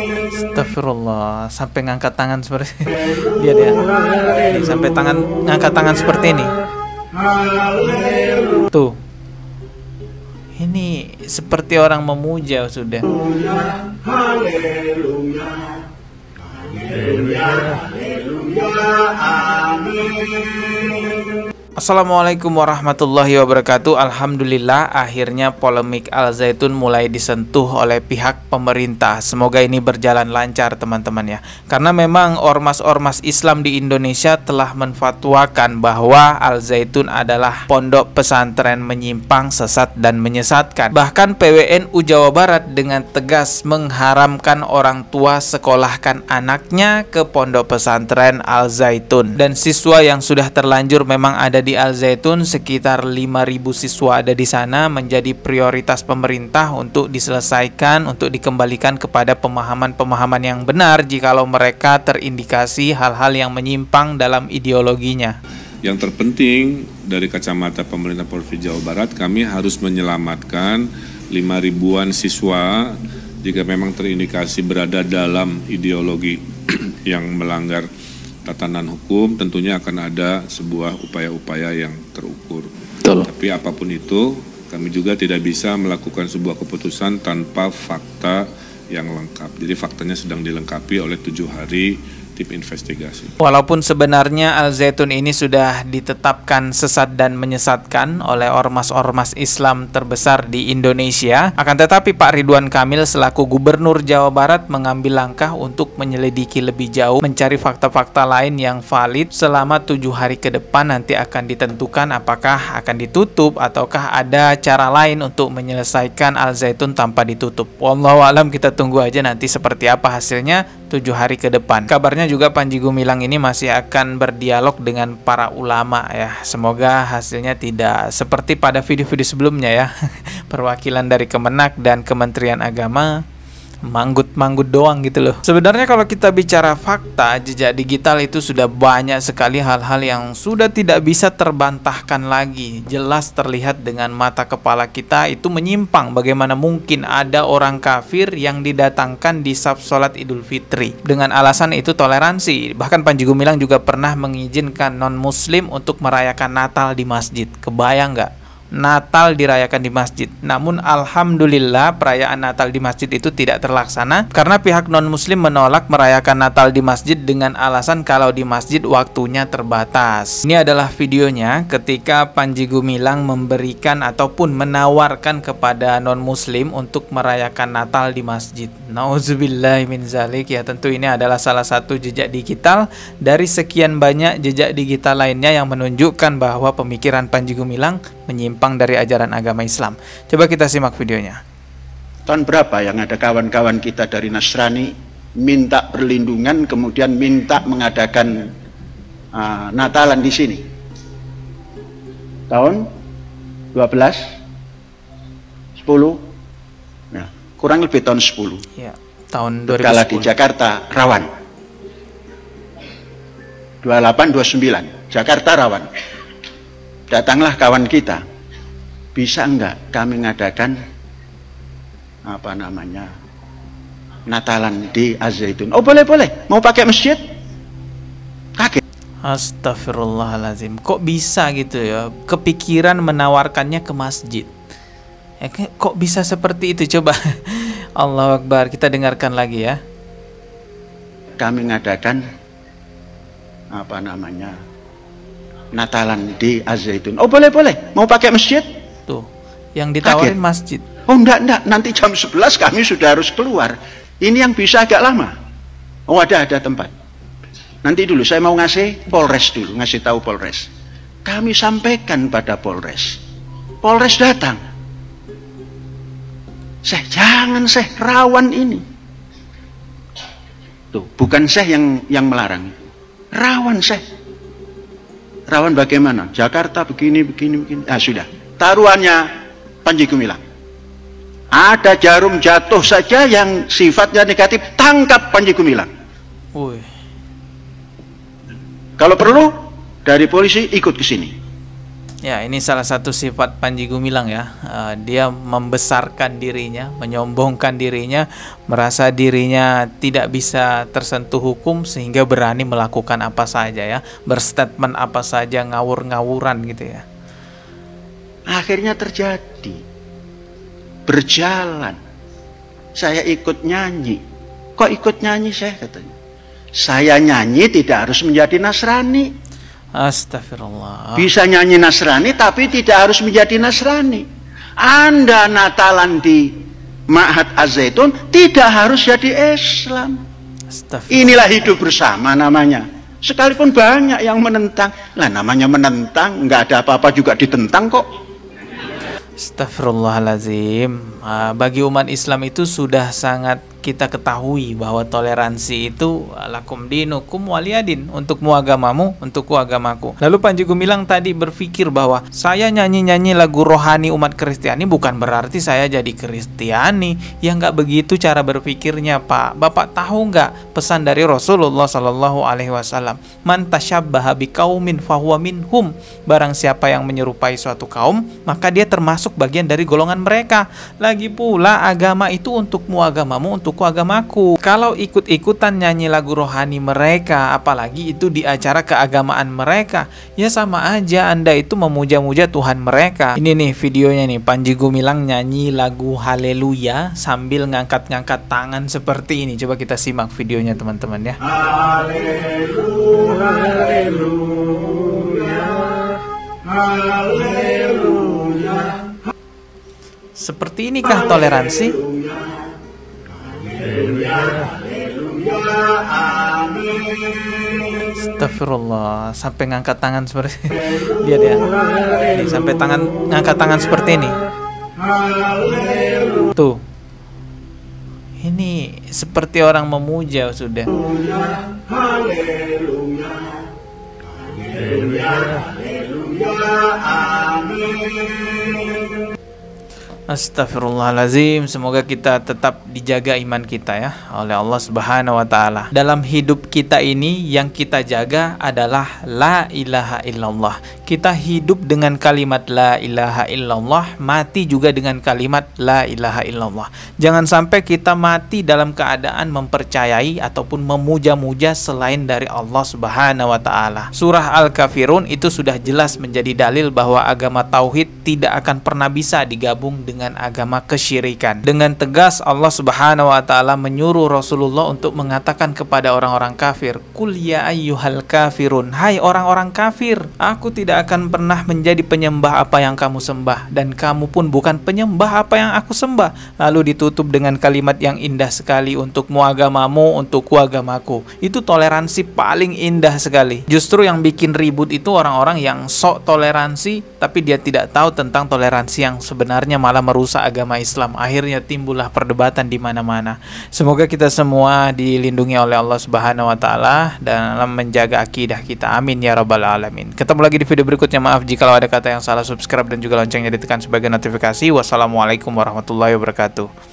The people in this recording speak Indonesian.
Astagfirullah, sampai ngangkat tangan seperti dia ini, sampai ngangkat tangan seperti ini. Tuh, ini seperti orang memuja sudah. Assalamualaikum warahmatullahi wabarakatuh. Alhamdulillah, akhirnya polemik Al Zaitun mulai disentuh oleh pihak pemerintah. Semoga ini berjalan lancar teman-teman ya. Karena memang ormas-ormas Islam di Indonesia telah menfatwakan bahwa Al Zaitun adalah pondok pesantren menyimpang, sesat dan menyesatkan. Bahkan PWNU Jawa Barat dengan tegas mengharamkan orang tua sekolahkan anaknya ke pondok pesantren Al Zaitun. Dan siswa yang sudah terlanjur memang ada di Al Zaitun, sekitar 5.000 siswa ada di sana, menjadi prioritas pemerintah untuk diselesaikan, untuk dikembalikan kepada pemahaman-pemahaman yang benar jikalau mereka terindikasi hal-hal yang menyimpang dalam ideologinya. Yang terpenting dari kacamata pemerintah Provinsi Jawa Barat, kami harus menyelamatkan 5.000-an siswa jika memang terindikasi berada dalam ideologi yang melanggar tatanan hukum. Tentunya akan ada sebuah upaya-upaya yang terukur. Betul. Tapi apapun itu, kami juga tidak bisa melakukan sebuah keputusan tanpa fakta yang lengkap. Jadi faktanya sedang dilengkapi oleh 7 hari tim investigasi. Walaupun sebenarnya Al Zaitun ini sudah ditetapkan sesat dan menyesatkan oleh ormas-ormas Islam terbesar di Indonesia, akan tetapi Pak Ridwan Kamil selaku Gubernur Jawa Barat mengambil langkah untuk menyelidiki lebih jauh, mencari fakta-fakta lain yang valid. Selama 7 hari ke depan nanti akan ditentukan apakah akan ditutup ataukah ada cara lain untuk menyelesaikan Al Zaitun tanpa ditutup. Wallahu alam, kita tunggu aja nanti seperti apa hasilnya 7 hari ke depan. Kabarnya juga Panji Gumilang ini masih akan berdialog dengan para ulama ya. Semoga hasilnya tidak seperti pada video-video sebelumnya ya. Perwakilan dari Kemenak dan Kementerian Agama manggut-manggut doang gitu loh. Sebenarnya kalau kita bicara fakta, jejak digital itu sudah banyak sekali hal-hal yang sudah tidak bisa terbantahkan lagi. Jelas terlihat dengan mata kepala kita itu menyimpang. Bagaimana mungkin ada orang kafir yang didatangkan di saf sholat Idul Fitri dengan alasan itu toleransi. Bahkan Panji Gumilang juga pernah mengizinkan non-muslim untuk merayakan Natal di masjid. Kebayang nggak? Natal dirayakan di masjid. Namun alhamdulillah perayaan Natal di masjid itu tidak terlaksana karena pihak non-muslim menolak merayakan Natal di masjid dengan alasan kalau di masjid waktunya terbatas. Ini adalah videonya ketika Panji Gumilang memberikan ataupun menawarkan kepada non-muslim untuk merayakan Natal di masjid. Nauzubillahi min zalik ya. Tentu ini adalah salah satu jejak digital dari sekian banyak jejak digital lainnya yang menunjukkan bahwa pemikiran Panji Gumilang menyimpang dari ajaran agama Islam. Coba kita simak videonya. Tahun berapa yang ada kawan-kawan kita dari Nasrani minta perlindungan, kemudian minta mengadakan Natalan di sini? Tahun 12, 10, ya, kurang lebih tahun 10. Ya, tahun 2010. Kala di Jakarta rawan. 28, 29, Jakarta rawan. Datanglah kawan kita, bisa enggak kami mengadakan Natalan di Al Zaitun? Oh boleh, mau pakai masjid? Kaget. Astagfirullahaladzim, kok bisa gitu ya, kepikiran menawarkannya ke masjid ya, kok bisa seperti itu coba. Allahu Akbar, kita dengarkan lagi ya. Kami mengadakan Natalan di Al Zaitun. Oh boleh, mau pakai masjid? Tuh, yang ditawarin kaget. Masjid. Oh enggak, nanti jam 11 kami sudah harus keluar. Ini yang bisa agak lama. Oh ada tempat. Nanti dulu saya mau ngasih Polres dulu, ngasih tahu Polres. Kami sampaikan pada Polres. Polres datang. Jangan rawan ini. Tuh, bukan yang melarang. Rawan Rawan bagaimana? Jakarta begini. Sudah. Taruhannya Panji Gumilang. Ada jarum jatuh saja yang sifatnya negatif, tangkap Panji Gumilang. Kalau perlu dari polisi ikut ke sini. Ya, ini salah satu sifat Panji Gumilang ya. Dia membesarkan dirinya, menyombongkan dirinya, merasa dirinya tidak bisa tersentuh hukum sehingga berani melakukan apa saja ya, berstatement apa saja, ngawur-ngawuran gitu ya. Akhirnya terjadi. Berjalan. Saya ikut nyanyi. Kok ikut nyanyi saya katanya? Saya nyanyi tidak harus menjadi Nasrani. Astagfirullah. Bisa nyanyi Nasrani tapi tidak harus menjadi Nasrani. Anda Natalan di Ma'had Az-Zaitun tidak harus jadi Islam. Inilah hidup bersama namanya. Sekalipun banyak yang menentang, lah namanya menentang, nggak ada apa-apa juga ditentang kok. Astagfirullahaladzim. Bagi umat Islam itu sudah sangat kita ketahui bahwa toleransi itu lakum dinukum waliyadin, untukmu agamamu, untukku agamaku. Lalu Panji Gumilang tadi berpikir bahwa saya nyanyi-nyanyi lagu rohani umat Kristiani bukan berarti saya jadi Kristiani. Ya nggak begitu cara berpikirnya, Pak. Bapak tahu nggak pesan dari Rasulullah Sallallahu Alaihi Wasallam? Man tasyabbaha biqaumin fahuwa minhum. Barang siapa yang menyerupai suatu kaum, maka dia termasuk bagian dari golongan mereka. Lagi pula agama itu untukmu agamamu, untukku agamaku. Kalau ikut-ikutan nyanyi lagu rohani mereka, apalagi itu di acara keagamaan mereka, ya sama aja Anda itu memuja-muja Tuhan mereka. Ini nih videonya nih, Panji Gumilang nyanyi lagu Haleluya sambil ngangkat-ngangkat tangan seperti ini. Coba kita simak videonya teman-teman ya. Haleluya, haleluya, haleluya. Seperti inikah toleransi? Astagfirullah, sampai ngangkat tangan seperti lihat ya, ini sampai ngangkat tangan seperti ini. Tuh, ini seperti orang memuja sudah. Astagfirullahaladzim. Semoga kita tetap dijaga iman kita ya oleh Allah Subhanahu wa Ta'ala. Dalam hidup kita ini yang kita jaga adalah la ilaha illallah. Kita hidup dengan kalimat la ilaha illallah, mati juga dengan kalimat la ilaha illallah. Jangan sampai kita mati dalam keadaan mempercayai ataupun memuja-muja selain dari Allah Subhanahu wa Ta'ala. Surah Al-Kafirun itu sudah jelas menjadi dalil bahwa agama tauhid tidak akan pernah bisa digabung dengan agama kesyirikan. Dengan tegas Allah Subhanahu wa Ta'ala menyuruh Rasulullah untuk mengatakan kepada orang-orang kafir, "Qul ya ayyuhal kafirun." Hai orang-orang kafir, aku tidak akan pernah menjadi penyembah apa yang kamu sembah, dan kamu pun bukan penyembah apa yang aku sembah. Lalu ditutup dengan kalimat yang indah sekali, untukmu agamamu, untukku agamaku. Itu toleransi paling indah sekali. Justru yang bikin ribut itu orang-orang yang sok toleransi tapi dia tidak tahu tentang toleransi yang sebenarnya malah merusak agama Islam. Akhirnya timbullah perdebatan di mana-mana. Semoga kita semua dilindungi oleh Allah Subhanahu wa Ta'ala dalam menjaga akidah kita. Amin ya rabbal alamin. Ketemu lagi di video berikutnya. Maaf jika ada kata yang salah. Subscribe dan juga loncengnya ditekan sebagai notifikasi. Wassalamualaikum warahmatullahi wabarakatuh.